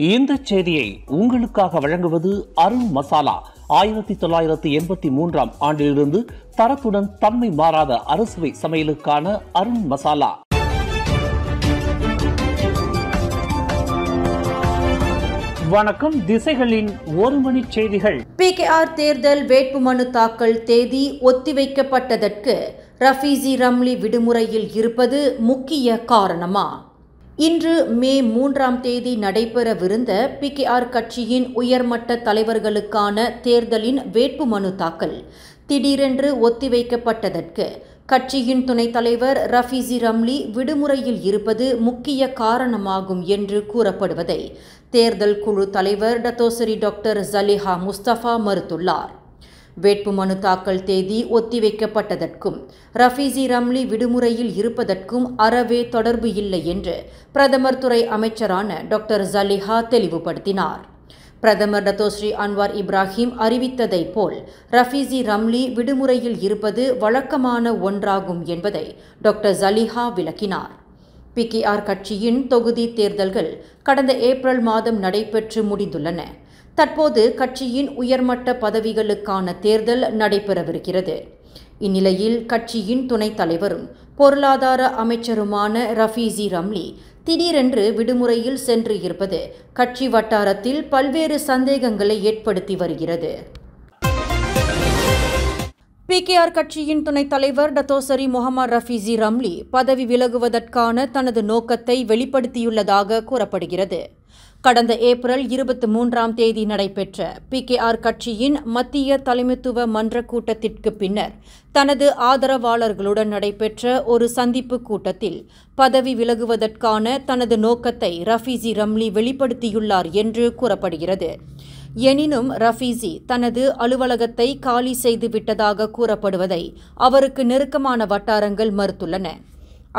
இந்த செய்தியை உங்களுக்காக வழங்குவது அருண் மசாலா. 1983 ஆண்டிலிருந்து தரத்துடன் தன்மை மாறாத அறுசுவை சமையலுக்கான அருண் மசாலா. வணக்கம். திசைகளின் ஒரு மணி செய்திகள். PKR தேர்தல் வேட்புமனு தாக்கல் தேதி ஒத்திவைக்கப்பட்டதற்கு ரஃபீசி ரம்லி விடுமுறையில் இருப்பது முக்கிய காரணமா? இன்று மே 3 நடைபெறவிருந்த PKR கட்சியின் உயர்மட்ட தலைவர்களுக்கான தேர்தலின் வேட்புமனு தாக்கல் திடீரென்று ஒத்திவைக்கப்பட்டதற்கு கட்சியின் துணைத் தலைவர் ரஃபீசி ரம்லி விடுமுறையில் இருப்பது முக்கிய காரணமாகும் என்று கூறப்படுவதை தேர்தல் குழு தலைவர் டத்தோசரி டாக்டர் ஜலிஹா முஸ்தபா மறுத்துள்ளார். வேட்புமனு தாக்கல் தேதி ஒத்திவைக்கப்பட்டதற்கும் ரஃபீசி ரம்லி விடுமுறையில் இருப்பதற்கும் அறவே தொடர்பு இல்லை என்று பிரதமர் துறை அமைச்சரான டாக்டர் ஜலிஹா தெளிவுபடுத்தினார். பிரதமர் டத்தோஸ்ரீ அன்வார் இப்ராஹிம் அறிவித்ததைப் போல் ரஃபீசி ரம்லி விடுமுறையில் இருப்பது வழக்கமான ஒன்றாகும் என்பதை டாக்டர் ஜலிஹா விளக்கினார். PKR கட்சியின் தொகுதி தேர்தல்கள் கடந்த ஏப்ரல் மாதம் நடைபெற்று முடிந்துள்ளன. தற்போது கட்சியின் உயர்மட்ட பதவிகளுக்கான தேர்தல் நடைபெறவிருக்கிறது. இந்நிலையில் கட்சியின் துணைத் தலைவரும் பொருளாதார அமைச்சருமான ரஃபீசி ரம்லி திடீரென்று விடுமுறையில் சென்று இருப்பது கட்சி வட்டாரத்தில் பல்வேறு சந்தேகங்களை ஏற்படுத்தி வருகிறது. PKR கட்சியின் துணைத் தலைவர் டத்தோசரி முகமது ரஃபீசி ரம்லி பதவி விலகுவதற்கான தனது நோக்கத்தை வெளிப்படுத்தியுள்ளதாக கூறப்படுகிறது. கடந்த ஏப்ரல் 23 நடைபெற்ற PKR கட்சியின் மத்திய தலைமைத்துவ மன்ற கூட்டத்திற்கு பின்னர் தனது ஆதரவாளர்களுடன் நடைபெற்ற ஒரு சந்திப்பு கூட்டத்தில் பதவி விலகுவதற்கான தனது நோக்கத்தை ரஃபீசி ரம்லி வெளிப்படுத்தியுள்ளார் என்று கூறப்படுகிறது. எனினும் ரஃபீசி தனது அலுவலகத்தை காலி செய்து விட்டதாக கூறப்படுவதை அவருக்கு நெருக்கமான வட்டாரங்கள் மறுத்துள்ளன.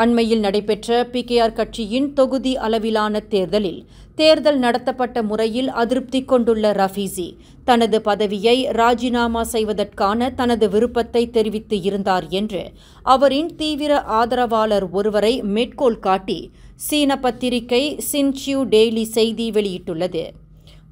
அண்மையில் நடைபெற்ற PKR கட்சியின் தொகுதி அளவிலான தேர்தலில் தேர்தல் நடத்தப்பட்ட முறையில் அதிருப்தி கொண்டுள்ள ரஃபீசி தனது பதவியை ராஜினாமா செய்வதற்கான தனது விருப்பத்தை தெரிவித்து இருந்தார் என்று அவரின் தீவிர ஆதரவாளர் ஒருவரை மேற்கோள் காட்டி சீன பத்திரிகை சின்சியூ டெய்லி செய்தி வெளியிட்டுள்ளது.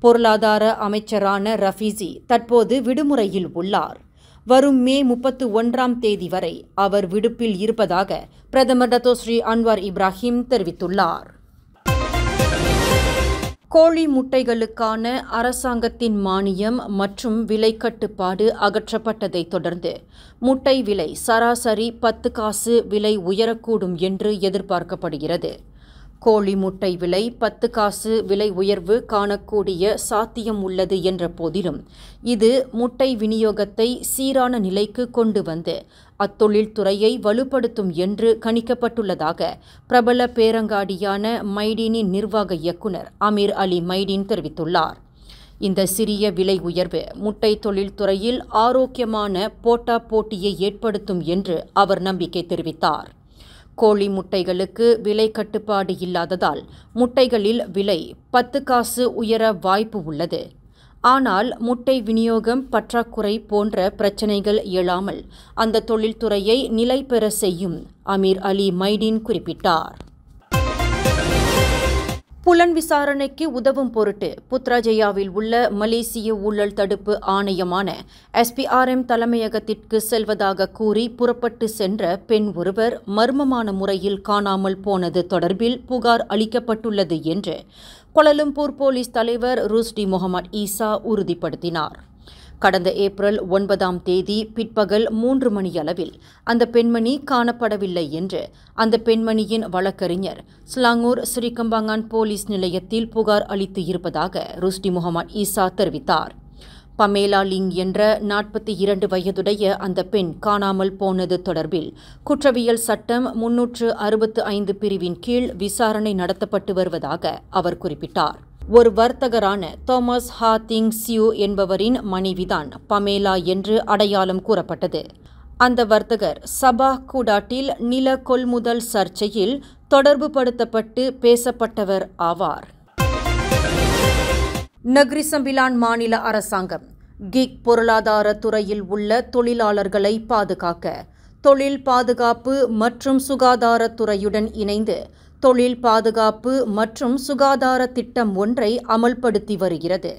பொருளாதார அமைச்சரான ரஃபீசி தற்போது விடுமுறையில் உள்ளார். வரும் மே 31 வரை அவர் விடுப்பில் இருப்பதாக பிரதமர் டத்தோஸ்ரீ அன்வார் இப்ராஹிம் தெரிவித்துள்ளார். கோழி முட்டைகளுக்கான அரசாங்கத்தின் மானியம் மற்றும் விலை கட்டுப்பாடு அகற்றப்பட்டதைத் தொடர்ந்து முட்டை விலை சராசரி 10 காசு விலை உயரக்கூடும் என்று எதிர்பார்க்கப்படுகிறது. கோழி முட்டை விலை 10 காசு விலை உயர்வு காணக்கூடிய சாத்தியம் உள்ளது என்ற போதிலும் இது முட்டை விநியோகத்தை சீரான நிலைக்கு கொண்டு வந்து அத்தொழில் துறையை வலுப்படுத்தும் என்று கணிக்கப்பட்டுள்ளதாக பிரபல பேரங்காடியான மைடீனின் நிர்வாக இயக்குனர் அமீர் அலி மைடீன் தெரிவித்துள்ளார். இந்த சிறிய விலை உயர்வு முட்டை தொழில் துறையில் ஆரோக்கியமான போட்டா போட்டியை ஏற்படுத்தும் என்று அவர் நம்பிக்கை தெரிவித்தார். கோழி முட்டைகளுக்கு விலை கட்டுப்பாடு இல்லாததால் முட்டைகளில் விலை 10 காசு உயர வாய்ப்பு உள்ளது. ஆனால் முட்டை விநியோகம் பற்றாக்குறை போன்ற பிரச்சினைகள் எழாமல் அந்த தொழில்துறையை நிலை பெற செய்யும் அமீர் அலி மைடீன் குறிப்பிட்டார். புலன் விசாரணைக்கு உதவும் பொருட்டு புத்ராஜயாவில் உள்ள மலேசிய ஊழல் தடுப்பு ஆணையமான SPRM தலைமையகத்திற்கு செல்வதாக கூறி புறப்பட்டு சென்ற பெண் ஒருவர் மர்மமான முறையில் காணாமல் போனது தொடர்பில் புகார் அளிக்கப்பட்டுள்ளது என்று கோலாலம்பூர் போலீஸ் தலைவர் ருஸ்டி முகமது ஈசா உறுதிப்படுத்தினார். கடந்த ஏப்ரல் 9 பிற்பகல் 3 மணியளவில் அந்த பெண்மணி காணப்படவில்லை என்று அந்த பெண்மணியின் வழக்கறிஞர் ஸ்லாங்கூர் ஸ்ரீகம்பாங்கான் போலீஸ் நிலையத்தில் புகார் அளித்து இருப்பதாக ருஸ்டி முகமது ஈசா தெரிவித்தார். பமேலா லிங் என்ற 42 வயதுடைய அந்த பெண் காணாமல் போனது தொடர்பில் குற்றவியல் சட்டம் 365 பிரிவின் கீழ் விசாரணை நடத்தப்பட்டு வருவதாக அவர் குறிப்பிட்டார். ஒரு வர்த்தகரான தாமஸ் ஹா திங் சியூ என்பவரின் மனைவிதான் பமேலா என்று அடையாளம் கூறப்பட்டது. அந்த வர்த்தகர் சபா கூடாட்டில் நில கொள்முதல் சர்ச்சையில் தொடர்பு படுத்தப்பட்டு பேசப்பட்டவர் ஆவார். நக்ரி சம்பிலான் மாநில அரசாங்கம் கிக் பொருளாதார துறையில் உள்ள தொழிலாளர்களை பாதுகாக்க தொழில் பாதுகாப்பு மற்றும் சுகாதாரத்துறையுடன் இணைந்து தொழில் பாதுகாப்பு மற்றும் சுகாதார திட்டம் ஒன்றை அமல்படுத்தி வருகிறது.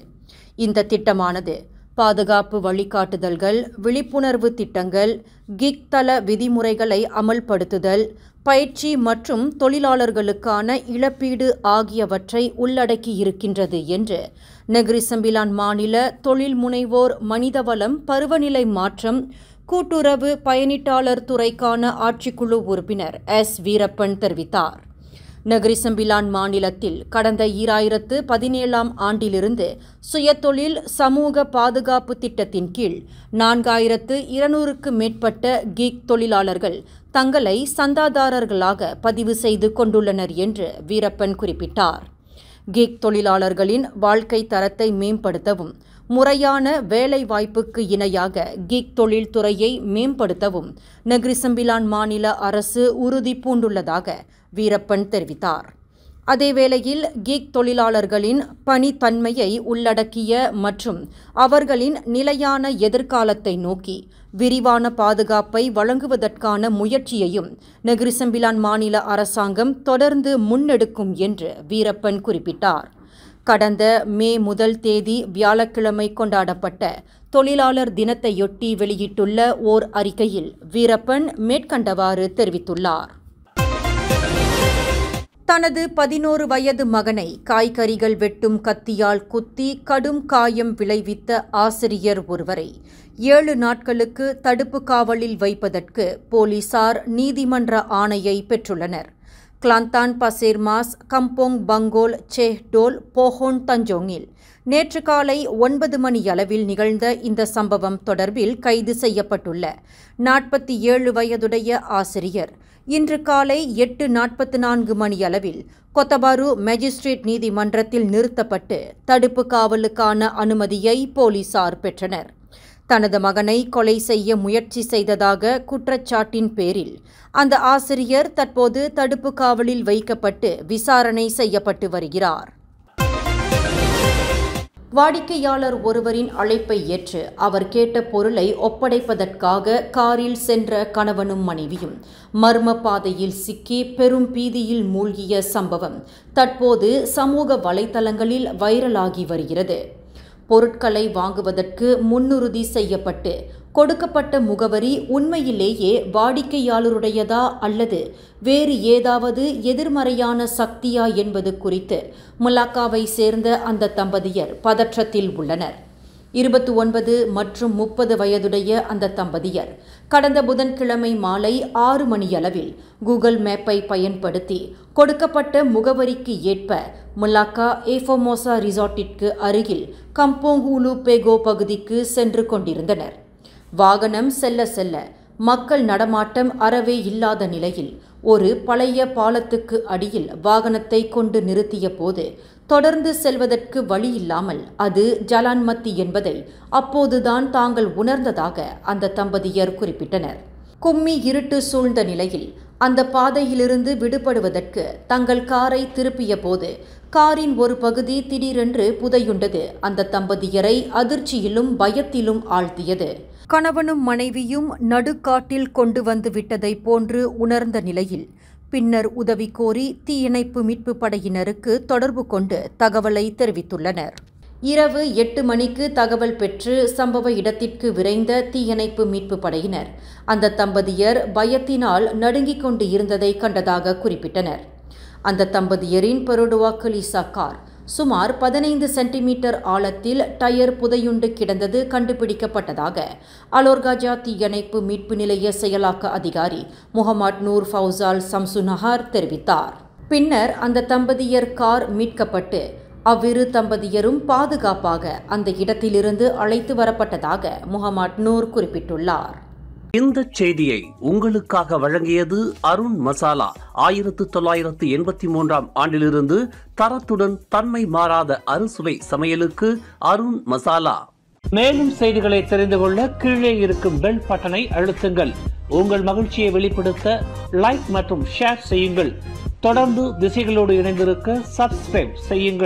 இந்த திட்டமானது பாதுகாப்பு வழிகாட்டுதல்கள், விழிப்புணர்வு திட்டங்கள், கிக் தள விதிமுறைகளை அமல்படுத்துதல், பயிற்சி மற்றும் தொழிலாளர்களுக்கான இழப்பீடு ஆகியவற்றை உள்ளடக்கியிருக்கின்றது என்று நெகிரி சம்பிலான் மாநில தொழில் முனைவோர், மனிதவளம், பருவநிலை மாற்றம், கூட்டுறவு, பயனீட்டாளர் துறைக்கான ஆட்சிக்குழு உறுப்பினர் எஸ். வீரப்பன் தெரிவித்தார். நெகிரி சம்பிலான் மாநிலத்தில் கடந்த 2017ஆம் ஆண்டிலிருந்து சுயதொழில் சமூக பாதுகாப்பு திட்டத்தின் கீழ் 4200க்கு மேற்பட்ட கிக் தொழிலாளர்கள் தங்களை சந்தாதாரர்களாக பதிவு செய்து கொண்டுள்ளனர் என்று வீரப்பன் குறிப்பிட்டார். கிக் தொழிலாளர்களின் வாழ்க்கை தரத்தை மேம்படுத்தவும், முறையான வேலை வாய்ப்புக்கு இணையாக கிக் தொழில்துறையை மேம்படுத்தவும் நெகிரி சம்பிலான் மாநில அரசு உறுதி பூண்டுள்ளதாக வீரப்பன் தெரிவித்தார். அதேவேளையில் கிக் தொழிலாளர்களின் பணித்தன்மையை உள்ளடக்கிய மற்றும் அவர்களின் நிலையான எதிர்காலத்தை நோக்கி விரிவான பாதுகாப்பை வழங்குவதற்கான முயற்சியையும் நெகிரி சம்பிலான் மாநில அரசாங்கம் தொடர்ந்து முன்னெடுக்கும் என்று வீரப்பன் குறிப்பிட்டார். கடந்த மே 1 வியாழக்கிழமை கொண்டாடப்பட்ட தொழிலாளர் தினத்தையொட்டி வெளியிட்டுள்ள ஓர் அறிக்கையில் வீரப்பன் மேற்கண்டவாறு தெரிவித்துள்ளார். தனது 11 வயது மகனை காய்கறிகள் வெட்டும் கத்தியால் குத்தி கடும் காயம் விளைவித்த ஆசிரியர் ஒருவரை 7 நாட்களுக்கு தடுப்பு காவலில் வைப்பதற்கு போலீசார் நீதிமன்ற ஆணையை பெற்றுள்ளனர். கிளாந்தான் பசேர் மாஸ், கம்போங் பங்கோல், சேஹ்டோல், போஹோன் தஞ்சோங்கில் நேற்று காலை 9 மணியளவில் நிகழ்ந்த இந்த சம்பவம் தொடர்பில் கைது செய்யப்பட்டுள்ள 47 வயதுடைய ஆசிரியர் இன்று காலை 8:44 மணியளவில் கொத்தபாரு மேஜிஸ்ட்ரேட் நீதிமன்றத்தில் நிறுத்தப்பட்டு தடுப்பு காவலுக்கான அனுமதியை போலீசார் பெற்றனர். தனது மகனை கொலை செய்ய முயற்சி செய்ததாக குற்றச்சாட்டின் பேரில் அந்த ஆசிரியர் தற்போது தடுப்பு காவலில் வைக்கப்பட்டு விசாரணை செய்யப்பட்டு வருகிறார். வாடிக்கையாளர் ஒருவரின் அழைப்பை ஏற்று அவர் கேட்ட பொருளை ஒப்படைப்பதற்காக காரில் சென்ற கணவனும் மனைவியும் மர்ம பாதையில் சிக்கி பெரும் பீதியில் மூழ்கிய சம்பவம் தற்போது சமூக வலைதளங்களில் வைரலாகி வருகிறது. பொருட்களை வாங்குவதற்கு முன்னுறுதி செய்யப்பட்டு கொடுக்கப்பட்ட முகவரி உண்மையிலேயே வாடிக்கையாளருடையதா அல்லது வேறு ஏதாவது எதிர்மறையான சக்தியா என்பது குறித்து மலாக்காவை சேர்ந்த அந்த தம்பதியர் பதற்றத்தில் உள்ளனர். 29 மற்றும் 30 வயதுடைய அந்த தம்பதியர் கடந்த புதன்கிழமை மாலை 6 மணியளவில் கூகுள் மேப்பை பயன்படுத்தி கொடுக்கப்பட்ட முகவரிக்கு ஏற்ப மலாக்கா ஏஃபோமோசா ரிசார்ட்டிற்கு அருகில் கம்போங் ஹூலு பேகோ பகுதிக்கு சென்று கொண்டிருந்தனர். வாகனம் செல்ல செல்ல மக்கள் நடமாட்டம் அறவே இல்லாத நிலையில் ஒரு பழைய பாலத்துக்கு அடியில் வாகனத்தை கொண்டு நிறுத்திய போது தொடர்ந்து செல்வதற்கு வழியில்லாமல் அது ஜலான்மத்தி என்பதை அப்போதுதான் தாங்கள் உணர்ந்ததாக அந்த தம்பதியர் குறிப்பிட்டனர். கும்மி இருட்டு சூழ்ந்த நிலையில் அந்த பாதையிலிருந்து விடுபடுவதற்கு தங்கள் காரை திருப்பிய போது காரின் ஒரு பகுதி திடீரென்று புதையுண்டது அந்த தம்பதியரை அதிர்ச்சியிலும் பயத்திலும் ஆழ்த்தியது. கணவனும் மனைவியும் நடுக்காட்டில் கொண்டு வந்து விட்டதை போன்று உணர்ந்த நிலையில் பின்னர் உதவி கோரி தீயணைப்பு மீட்பு படையினருக்கு தொடர்பு கொண்டு தகவலை தெரிவித்துள்ளனர். இரவு 8 மணிக்கு தகவல் பெற்று சம்பவ இடத்திற்கு விரைந்த தீயணைப்பு மீட்பு படையினர் அந்த தம்பதியர் பயத்தினால் நடுங்கிக் கொண்டு இருந்ததை கண்டதாக குறிப்பிட்டனர். அந்த தம்பதியரின் பெரோடுவா கலிசா கார் சுமார் 15 சென்டிமீட்டர் ஆழத்தில் டயர் புதையுண்டு கிடந்தது கண்டுபிடிக்கப்பட்டதாக அலோர்காஜா தீயணைப்பு மீட்பு நிலைய செயலாக்க அதிகாரி முகமது நூர் ஃபவுசால் சம்சுநஹார் தெரிவித்தார். பின்னர் அந்த தம்பதியர் கார் மீட்கப்பட்டு அவ்விரு தம்பதியரும் பாதுகாப்பாக அந்த இடத்திலிருந்து அழைத்து வரப்பட்டதாக முகமது நூர் குறிப்பிட்டுள்ளார். இந்த செய்தியை உங்களுக்காக வழங்கியது அருண் மசாலா. 1983ஆம் ஆண்டிலிருந்து தரத்துடன் தன்மை மாறாத அறுசுவை சமையலுக்கு அருண் மசாலா. மேலும் செய்திகளை தெரிந்து கொள்ள கீழே இருக்கும் பெல் பட்டனை அழுத்துங்கள். உங்கள் மகிழ்ச்சியை வெளிப்படுத்த லைக் மற்றும் ஷேர் செய்யுங்கள். தொடர்ந்து திசைகளோடு இணைந்திருக்க சப்ஸ்கிரைப் செய்யுங்கள்.